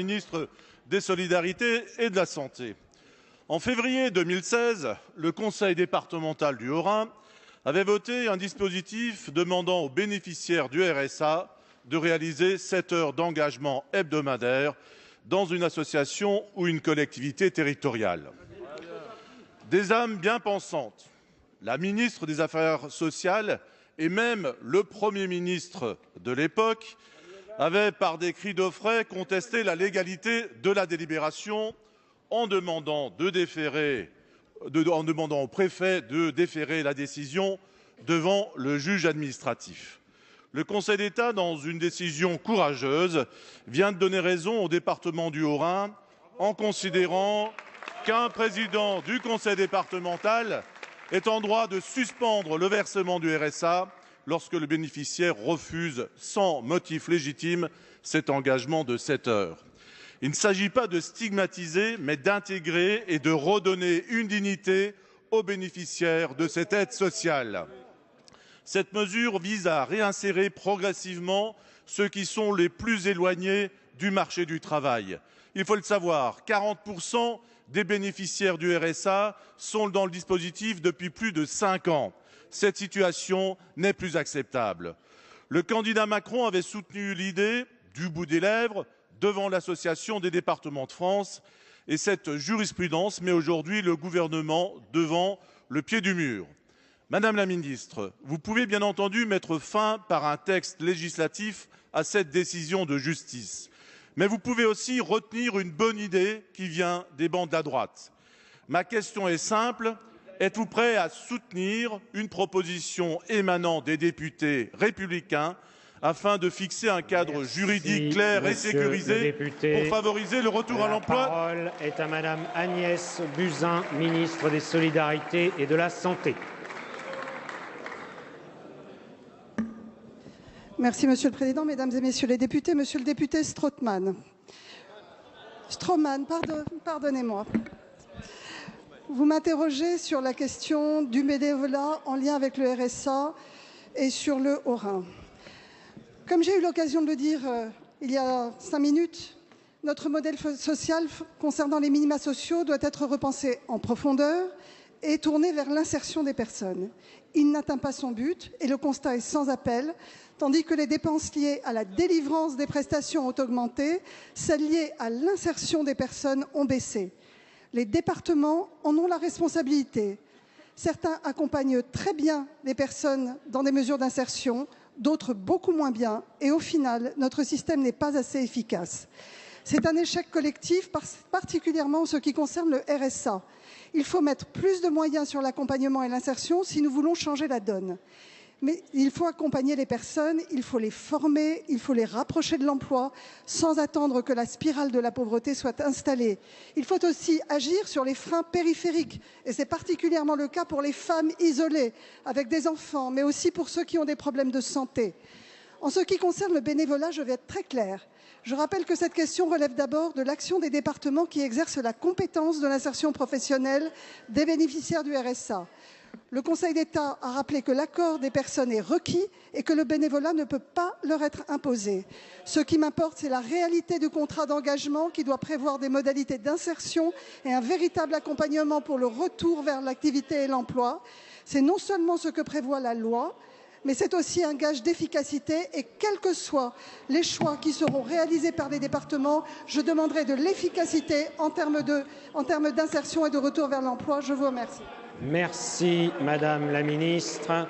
Ministre des Solidarités et de la Santé. En février 2016, le Conseil départemental du Haut-Rhin avait voté un dispositif demandant aux bénéficiaires du RSA de réaliser 7 heures d'engagement hebdomadaire dans une association ou une collectivité territoriale. Des âmes bien pensantes, la ministre des Affaires sociales et même le Premier ministre de l'époque avaient, par des cris d'orfraie, contesté la légalité de la délibération en demandant au préfet de déférer la décision devant le juge administratif. Le Conseil d'État, dans une décision courageuse, vient de donner raison au département du Haut-Rhin en considérant qu'un président du conseil départemental est en droit de suspendre le versement du RSA lorsque le bénéficiaire refuse sans motif légitime cet engagement de 7 heures. Il ne s'agit pas de stigmatiser, mais d'intégrer et de redonner une dignité aux bénéficiaires de cette aide sociale. Cette mesure vise à réinsérer progressivement ceux qui sont les plus éloignés du marché du travail. Il faut le savoir, 40% des bénéficiaires du RSA sont dans le dispositif depuis plus de 5 ans. Cette situation n'est plus acceptable. Le candidat Macron avait soutenu l'idée du bout des lèvres devant l'Association des départements de France et cette jurisprudence met aujourd'hui le gouvernement devant le pied du mur. Madame la ministre, vous pouvez bien entendu mettre fin par un texte législatif à cette décision de justice. Mais vous pouvez aussi retenir une bonne idée qui vient des bancs de la droite. Ma question est simple. Êtes-vous prêt à soutenir une proposition émanant des députés républicains afin de fixer un cadre juridique clair et sécurisé pour favoriser le retour à l'emploi? La parole est à Madame Agnès Buzyn, ministre des Solidarités et de la Santé. Merci Monsieur le Président, Mesdames et Messieurs les députés. Monsieur le député Stroman, pardonnez-moi. Vous m'interrogez sur la question du bénévolat en lien avec le RSA et sur le Haut-Rhin. Comme j'ai eu l'occasion de le dire il y a 5 minutes, notre modèle social concernant les minima sociaux doit être repensé en profondeur et tourné vers l'insertion des personnes. Il n'atteint pas son but et le constat est sans appel, tandis que les dépenses liées à la délivrance des prestations ont augmenté, celles liées à l'insertion des personnes ont baissé. Les départements en ont la responsabilité. Certains accompagnent très bien les personnes dans des mesures d'insertion, d'autres beaucoup moins bien, et au final, notre système n'est pas assez efficace. C'est un échec collectif, particulièrement en ce qui concerne le RSA. Il faut mettre plus de moyens sur l'accompagnement et l'insertion si nous voulons changer la donne. Mais il faut accompagner les personnes, il faut les former, il faut les rapprocher de l'emploi sans attendre que la spirale de la pauvreté soit installée. Il faut aussi agir sur les freins périphériques et c'est particulièrement le cas pour les femmes isolées avec des enfants, mais aussi pour ceux qui ont des problèmes de santé. En ce qui concerne le bénévolat, je vais être très claire. Je rappelle que cette question relève d'abord de l'action des départements qui exercent la compétence de l'insertion professionnelle des bénéficiaires du RSA. Le Conseil d'État a rappelé que l'accord des personnes est requis et que le bénévolat ne peut pas leur être imposé. Ce qui m'importe, c'est la réalité du contrat d'engagement qui doit prévoir des modalités d'insertion et un véritable accompagnement pour le retour vers l'activité et l'emploi. C'est non seulement ce que prévoit la loi, mais c'est aussi un gage d'efficacité et quels que soient les choix qui seront réalisés par les départements, je demanderai de l'efficacité en termes d'insertion et de retour vers l'emploi. Je vous remercie. Merci Madame la ministre.